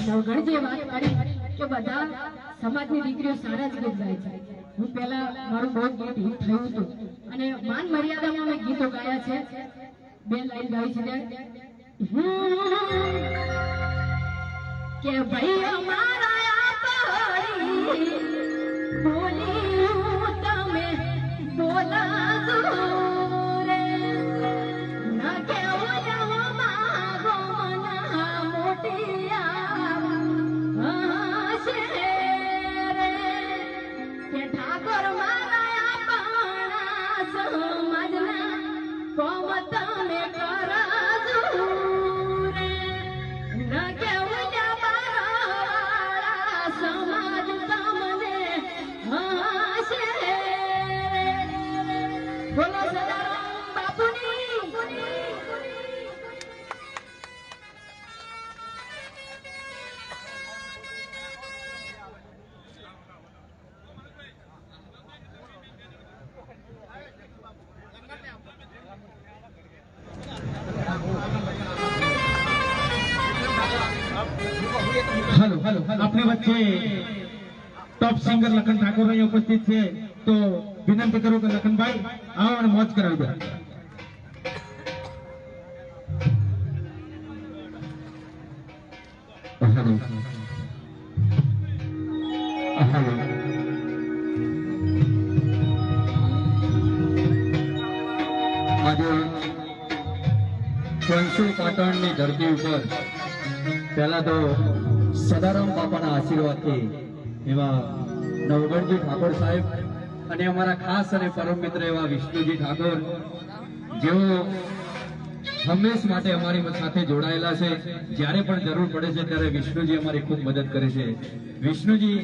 નવઘણ જે વાત કરી કે બધા સમાજની દીકરીઓ સારા જ ગીત ગાય છે. હું પહેલા મારું બહુ ગીત હિટ થયું હતું અને માન મર્યાદામાં મેં ગીતો ગાયા છે. બે લાઈન ગાઈ છે કે ભાઈ અમારા પહાડી બોલી તમે બોલા દો રે ના કેવું માગો મના મોટિયા કે ઠાકોર મારા પાણા સમાજના કોમ તમે કરાજો રે ન કેવું મારા સમાજ તમને હશે. બોલો સદારામ બાપુની. हेलो हेलो अपने बच्चे टॉप सिंगर लखन ठाकुर અહીં ઉપસ્થિત છે તો વિનંતી કરું કે લખનભાઈ આવો અને મોજ કરાવી દો. આજે કોંસુલ પાટણની ધરતી ઉપર પહેલા તો સદારામ બાપાના આશીર્વાદથી એવા નવગણજી ઠાકોર સાહેબ અને અમારા ખાસ અને પરમ મિત્ર એવા વિષ્ણુજી ઠાકોર જેઓ હંમેશ માટે અમારી સાથે જોડાયેલા છે. જ્યારે પણ જરૂર પડે છે ત્યારે વિષ્ણુજી અમારી ખૂબ મદદ કરે છે. વિષ્ણુજી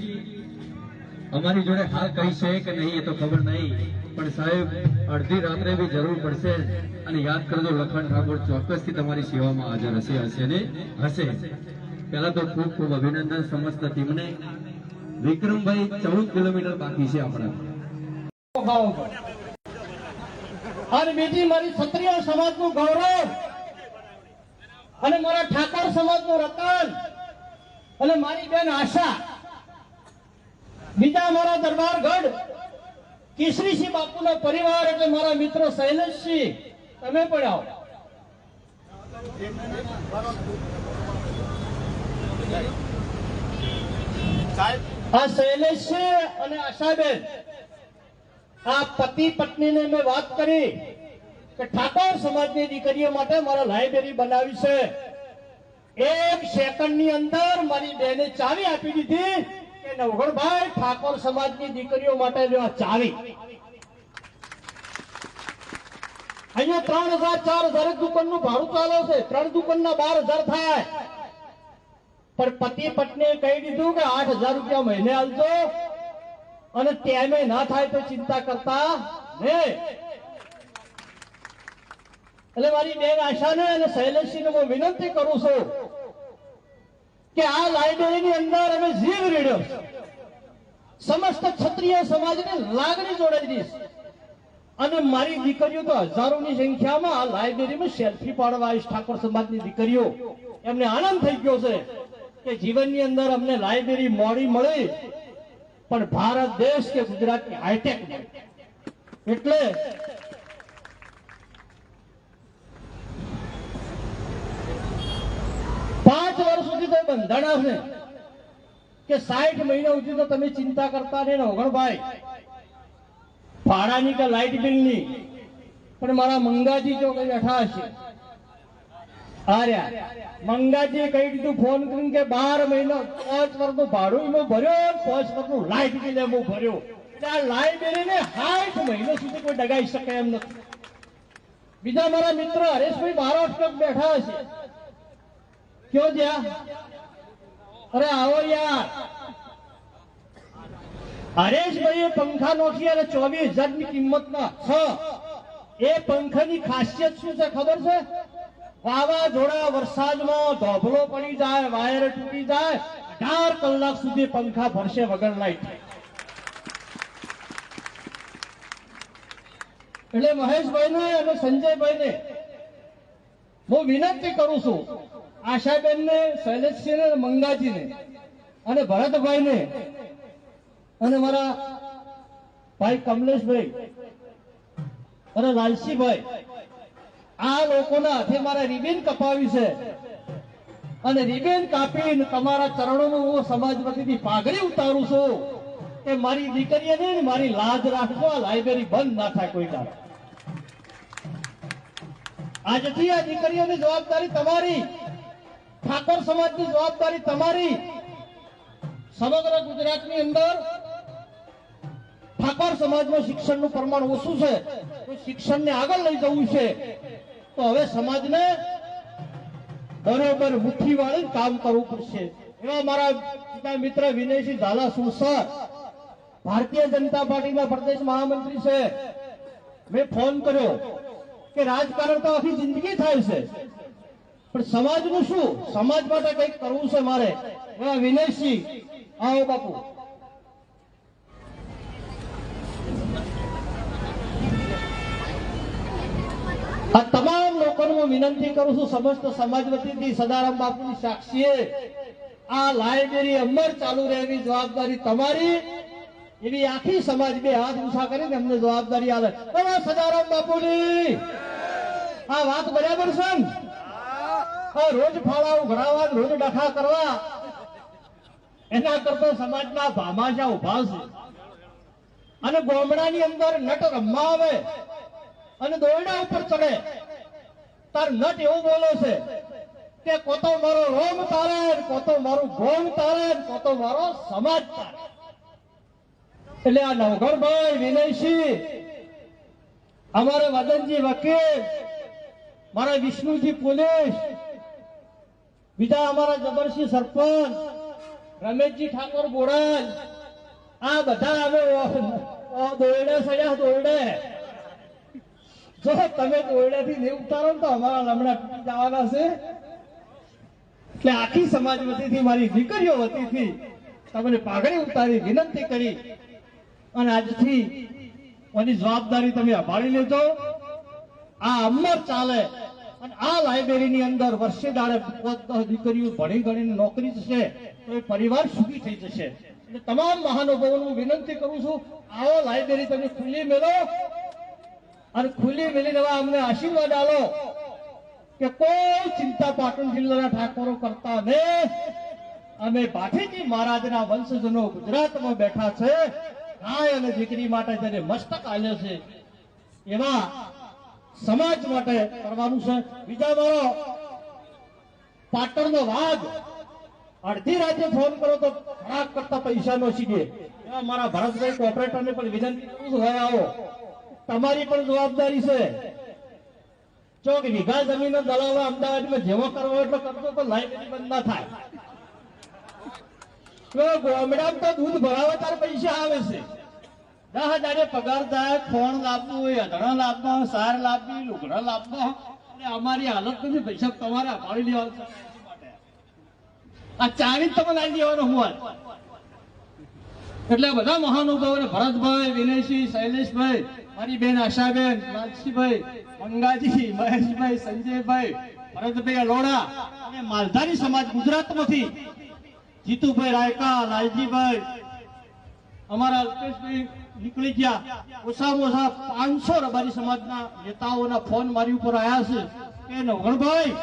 અમારી જોડે હાલ કઈ છે કે નહીં એ તો ખબર નહીં, પણ સાહેબ અડધી રાત્રે બી જરૂર પડશે અને યાદ કરજો લખન ઠાકોર ચોક્કસથી તમારી સેવામાં હાજર હશે ને હશે. પહેલા તો ખૂબ ખૂબ અભિનંદન સમસ્ત ટીમને. વિક્રમભાઈ 14 કિલોમીટર બાકી છે આપણા. અને બીજી મારી ક્ષત્રિય સમાજનું ગૌરવ અને મારા ઠાકોર સમાજનું રતન અને મારી બેન આશા, બીજા મારા દરબારગઢ કેસરીસિંહ બાપુનો પરિવાર એટલે મારા મિત્રો શૈલેષસિંહ, તમે પણ આવો. આ શૈલેષસિંહ અને આશાબેન આ પતિ પત્નીને મેં વાત કરી કે ઠાકોર સમાજની દીકરીઓ માટે મારા લાઇબ્રેરી બનાવી છે. 1 સેકન્ડની અંદર મારી બેને ચાવી આપી દીધી કે નવઘણભાઈ ઠાકોર સમાજની દીકરીઓ માટે ચાવી. અહીંયા 3000-4000 દુકાનનું ભાડું ચાલે છે. 3 દુકાનના 12000 થાય. પણ પતિ પત્નીએ કહી દીધું કે 8000 રૂપિયા મહિને આલજો અને તેમે ના થાય તો ચિંતા કરતા નહીં. એટલે મારી બેન આશાને અને શૈલેષજીને હું વિનંતી કરું છું કે આ લાઇબ્રેરીની અંદર અમે જીવ રેડ્યો સમસ્ત ક્ષત્રિય સમાજને લાગણી જોડાઈ દઈશ અને મારી દીકરીઓ તો હજારોની સંખ્યામાં આ લાઇબ્રેરીમાં સેલ્ફી પાડવા આવીશ. ઠાકોર સમાજની દીકરીઓ એમને આનંદ થઈ ગયો છે કે જીવનની અંદર અમને લાઇબ્રેરી મોડી મળી પણ ભારત દેશ કે ગુજરાતની હાઈટેક એટલે પાંચ વર્ષ સુધી તો બંધાણા છે કે 60 મહિના સુધી તો તમે ચિંતા કરતા નહીં નવઘણભાઈ ભાડાની કે લાઇટ બિલની. પણ મારા મંગાજી જો કઈ બેઠા હશે આર્યા મંગાજી કહી દીધું ફોન કરીને કે 12 મહિના 5 વર્ષનું ભાડું એમાં ભર્યો, 5 વર્ષનું લાઇટ બિલ એમાં ભર્યો. એટલે આ લાઇબ્રેરીને 60 મહિના સુધી કોઈ ડગાઈ શકે એમ નથી. બીજા મારા મિત્ર હરેશભાઈ મહારાષ્ટ્ર બેઠા હશે. ક્યો જ્યાં? અરે આવો યાર. હરેશભાઈએ પંખા નોખી અને 24,000 ની કિંમતના 6 એ પંખાની ખાસિયત શું છે ખબર છે? વાવાઝોડા વરસાદમાં ધોબલો પડી જાય, વાયર તૂટી જાય, 18 કલાક સુધી પંખા ફરશે વગર લાઈટ. એટલે મહેશભાઈને અને સંજયભાઈને હું વિનંતી કરું છું, આશાબેનને, શૈલેષસિંહને, મંગાજીને અને ભરતભાઈને અને મારા ભાઈ કમલેશભાઈ અને લાલસીભાઈ, આ લોકોના હાથે મારા રિબેન કપાવી છે અને રિબેન કાપીને તમારા ચરણોમાં હું સમાજ વતીથી પાઘડી ઉતારું છું કે મારી દીકરીઓને ને મારી લાજ રાખો, આ લાઇબ્રેરી બંધ ના થાય કોઈ દાડો. આજથી આ દીકરીઓની જવાબદારી તમારી, ઠાકોર સમાજની જવાબદારી તમારી. સમગ્ર ગુજરાતની અંદર ઠાકોર સમાજમાં શિક્ષણનું પ્રમાણ ઓછું છે, તો શિક્ષણને આગળ લઈ જવું છે તો હવે સમાજને બરોબર મુઠ્ઠી વાળી કામ કરવું પડશે. એવા મારા પિતા મિત્ર વિનયસિંહ ઝાલા સુરસર, ભારતીય જનતા પાર્ટીના પ્રદેશ મહામંત્રી છે. મેં ફોન કર્યો કે રાજકારણ તો આખી જિંદગી થાય છે, પણ સમાજનું શું? સમાજ માટે કંઈક કરવું છે મારે. એવા વિનયસિંહ, આવો બાપુ. આ તમામ લોકોને હું વિનંતી કરું છું, સમસ્ત સમાજ વતીથી સદારામ બાપુની સાક્ષીએ આ લાઇબ્રેરી અમર ચાલુ રહેવી જવાબદારી તમારી. એવી આખી સમાજ બે હાથ ઊંચા કરીને અમને જવાબદારી આવે. બોલો સદારામ બાપુની. આ વાત બરાબર છે ને? રોજ ફાળા ઉઘરાવા, રોજ ડખા કરવા, એના કરતા સમાજના ભામાશા ઉભા છે અને ગામડાની અંદર નટ રમવા આવે અને દોરડા ઉપર ચડે તાર નટ એવું બોલે છે કે કોતો મારો રોમ તારે, કોતો મારું ગોમ તારે, કોતો મારો સમાજ તારે. એટલે આ નવઘણભાઈ, વિનયસિંહ, અમારે વદનજી વકીલ, મારા વિષ્ણુજી પોલીસ, બીજા અમારા જબરસિંહ સરપંચ, રમેશજી ઠાકોર બોડાલ, આ બધા અમે દોરડે સડ્યા. દોરડે જો તમે દોરડેથી નહીં ઉતારો ને તો અમારા લમણા તૂટી જવાના છે. એટલે આખી સમાજ વતીથી, મારી દીકરીઓ વતીથી તમને પાઘડી ઉતારી વિનંતી કરી અને આજથી એની જવાબદારી તમે સંભાળી લેજો. આ અમર ચાલે અને આ લાઇબ્રેરીની અંદર વર્ષે દાડે 10 દીકરીઓ ભણી ગણીને નોકરી થશે તો એ પરિવાર સુખી થઈ જશે. એટલે તમામ મહાનુભાવોને વિનંતી કરું છું, આવો લાઇબ્રેરી તમે ખુલ્લી મેળો અને ખુલ્લી મેળીને અમને આશીર્વાદ આલો કે કોઈ ચિંતા પાટણ જિલ્લાના ઠાકોરો કરતા નહીં. અમે ભાઠીજી મહારાજના વંશજનો ગુજરાતમાં બેઠા છે, ગાય અને દીકરી માટે જેને મસ્તક આલ્યો છે એવા સમાજ માટે કરવાનું છે. બીજા મારો પાટણનો વાઘ, અડધી રાતે ફોન કરો તો ખરાબ કરતા પૈસા નો સીધે. એવા મારા ભરતભાઈ કોર્પોરેટરને પણ વિનંતી કરું છું, હવે આવો, તમારી પણ જવાબદારી છે. ચોક વીઘા જમીન દલાલો અમદાવાદમાં જેવો કરવો એટલો કરતો તો લાઇબ્રેરી બંધ ના થાય. ગામડામાં તો દૂધ ભરાવા તાર પૈસા આવે છે, 10,000 પગાર થાય, ખોણ લાવવું હોય, અધણા લાવવા, સાર લાવવી, લુગડા લાવવા. એટલે અમારી હાલત નથી, પૈસા તમારે પાડી લેવા. આ ચાવી તમે લાવી દેવાનો હું. એટલે બધા મહાનુભાવોને ભરતભાઈ, વિનયસિંહ, શૈલેષભાઈ, મારી બેન આશાબેન, લાલસીભાઈ, મંગાજી, મહેશભાઈ, સંજયભાઈ, ભરતભાઈ અલોડા અને માલધારી સમાજ ગુજરાતમાંથી જીતુભાઈ રાયકા, લાલજીભાઈ, અમારા અલ્પેશભાઈ નીકળી ગયા. ઓછામાં ઓછા 500 રબારી સમાજના નેતાઓના ફોન મારી ઉપર આવ્યા છે કે નવઘણભાઈ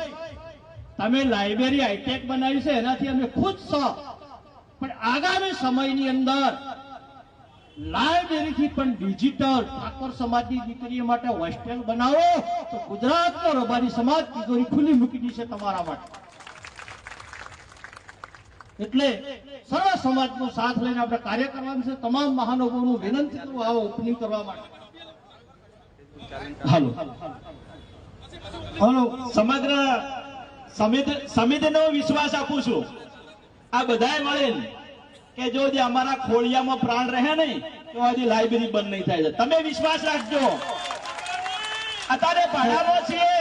તમે લાઇબ્રેરી હાઈટેક બનાવી છે એનાથી અમે ખુશ છો, પણ આગામી સમયની અંદર લાઇબ્રેરીથી પણ ડિજિટલ ઠાકોર સમાજની દીકરીઓ માટે હોસ્ટેલ બનાવો તો ગુજરાતનો રબારી સમાજ તિજોરી ખુલ્લી મૂકી દેશે તમારા માટે. એટલે સર્વ સમાજનો સાથ લઈને આપણે કાર્ય કરવાનું છે. તમામ મહાનુભાવોનું વિનંતી કરું આવો ઓપનિંગ કરવા માટે. હાલો હાલો, સમગ્ર સમિતિનો વિશ્વાસ આપું છું આ બધાએ મળીને કે જો જે અમારા ખોળિયામાં પ્રાણ રહે નહીં તો હજી લાઇબ્રેરી બંધ નહીં થાય છે. તમે વિશ્વાસ રાખજો. અત્યારે ભણાવો છીએ,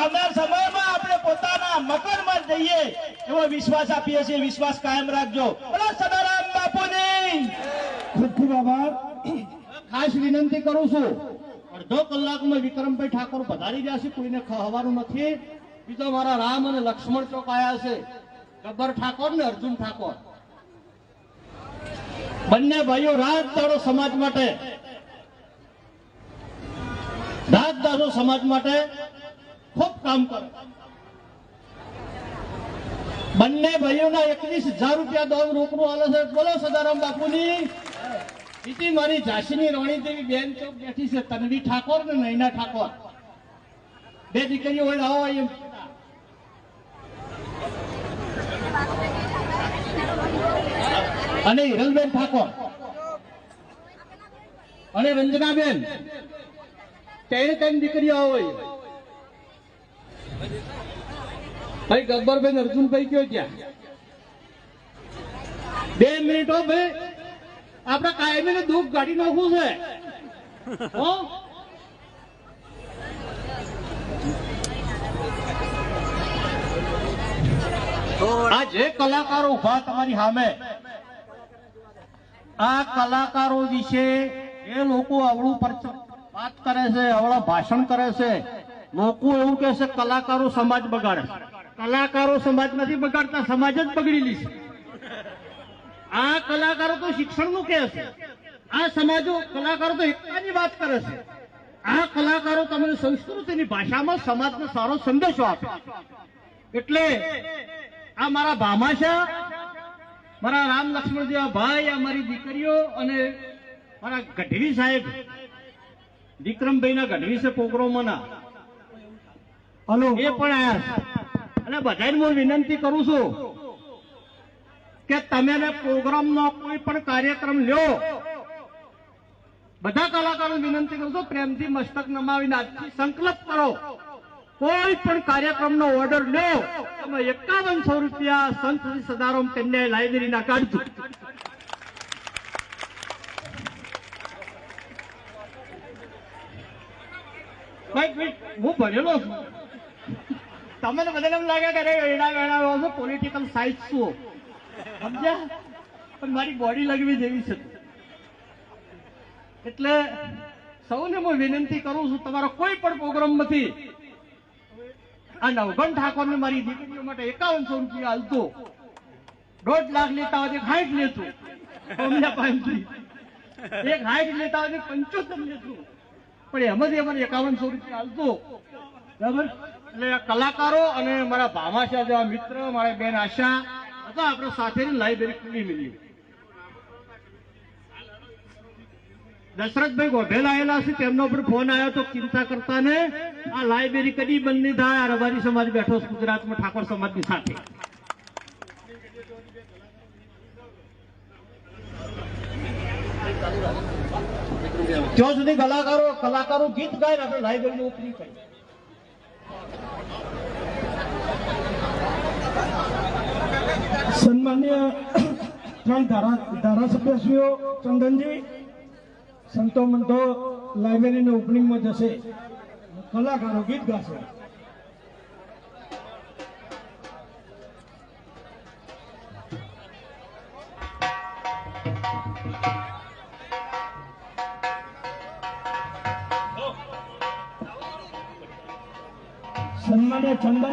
આવનાર સમયમાં આપણે પોતાના મકાનમાં જઈએ એવો વિશ્વાસ આપીએ છીએ. વિશ્વાસ કાયમ રાખજો. બોલો સદારામ બાપુની. ખૂબ ખૂબ આભાર. ખાસ વિનંતી કરું છું, અડધો કલાકમાં વિક્રમભાઈ ઠાકોર પધારી ગયા છે, કોઈને ખવાનું નથી. બીજો મારા રામ અને લક્ષ્મણ ચોક આયા છે, ગબ્બર ઠાકોર ને અર્જુન ઠાકોર. બંને ભાઈઓ રાત દાડો સમાજ માટે, રાત દાડો સમાજ માટે ખૂબ કામ કરે. બંને ભાઈઓના 21,000 રૂપિયા દોમ રોકડું આલે છે. બોલો સદારામ બાપુની. બીજી મારી ઝાંસીની રાણીદેવી બેન ચોક બેઠી છે, તન્વી ઠાકોર ને નૈના ઠાકોર. બે દીકરીઓ હોય આવો એમ. અને હિરલબેન ઠાકોર અને રંજનાબેન, ત્રણ દીકરીઓ હોય. ભાઈ ગબ્બરબેન અર્જુનભાઈ કયો ત્યાં? 2 મિનિટ હો ભાઈ, આપણે કાયમી ને દુઃખ કાઢી નાખવું છે. હો આ જે કલાકારો ઉભા તમારી સામે, આ કલાકારો વિશે એ લોકો અવળું વાત કરે છે, અવળા ભાષણ કરે છે. લોકો એવું કે છે કલાકારો સમાજ બગાડે. કલાકારો સમાજ નથી બગાડતા, સમાજ જ બગડેલી છે. આ કલાકારો તો શિક્ષણનું કહે છે, આ સમાજો કલાકારો તો એકતાની વાત કરે છે. આ કલાકારો તમને સંસ્કૃતિની ભાષામાં સમાજને સારો સંદેશો આપે. એટલે આ મારા ભામાશા, મારા રામ લક્ષ્મણ જેવા ભાઈ, આ મારી દીકરીઓ અને મારા ગઢવી સાહેબ, વિક્રમભાઈના ગઢવી છે પ્રોગ્રામોના, હલો, એ પણ આયા છે. અને બધાને હું વિનંતી કરું છું કે તમે પ્રોગ્રામનો કોઈ પણ કાર્યક્રમ લ્યો, બધા કલાકારો વિનંતી કરું છું પ્રેમથી મસ્તક નમાવીને આજથી સંકલ્પ કરો. કોઈ પણ કાર્યક્રમનો ઓર્ડર લ્યો, તમે 5100 રૂપિયા સંત શ્રી સદારામ કન્યા લાઇબ્રેરીના કાઢજો. હું ભણેલો છું, તમને બધાને એમ લાગે કે એડા વેડા છો, પોલિટિકલ સાયન્સ છું, સમજ્યા? પણ મારી બોડી લગવી જેવી છે. એટલે સૌને હું વિનંતી કરું છું, તમારો કોઈ પણ પ્રોગ્રામમાંથી આ નવઘણ ઠાકોરને મારી દીકરીઓ માટે 5100 રૂપિયા હાલતો. 1.5 લાખ લેતા હોય 60 લેતું, 60 લેતા હોય 75 લેતું, પણ એમાંથી અમારે 5100 રૂપિયા હાલતો. બરાબર? એટલે કલાકારો અને મારા ભામાશા જેવા મિત્ર, મારા બેન આશા હતા, આપણે સાથેની લાઇબ્રેરી ખુલ્લી મિલી. દશરથભાઈ ગોભેલ આવેલા છે, તેમનો પર ફોન આવ્યો તો ચિંતા કરતા ને, આ લાઇબ્રેરી કદી બંધ નહીં થાય. આ રબારી સમાજ બેઠો છે ગુજરાતમાં ઠાકોર સમાજની સાથે. ત્યાં સુધી કલાકારો ગીત ગાય, આપણે લાઇબ્રેરીની ઓપનિંગ કરી. સન્માન્ય 3 ધારાસભ્યશ્રીઓ ચંદનજી, સંતો મંતો લાઇબ્રેરીની ઓપનિંગમાં જશે, કલાકારો ગીત ગાશે. સન્માન્ય ચંદન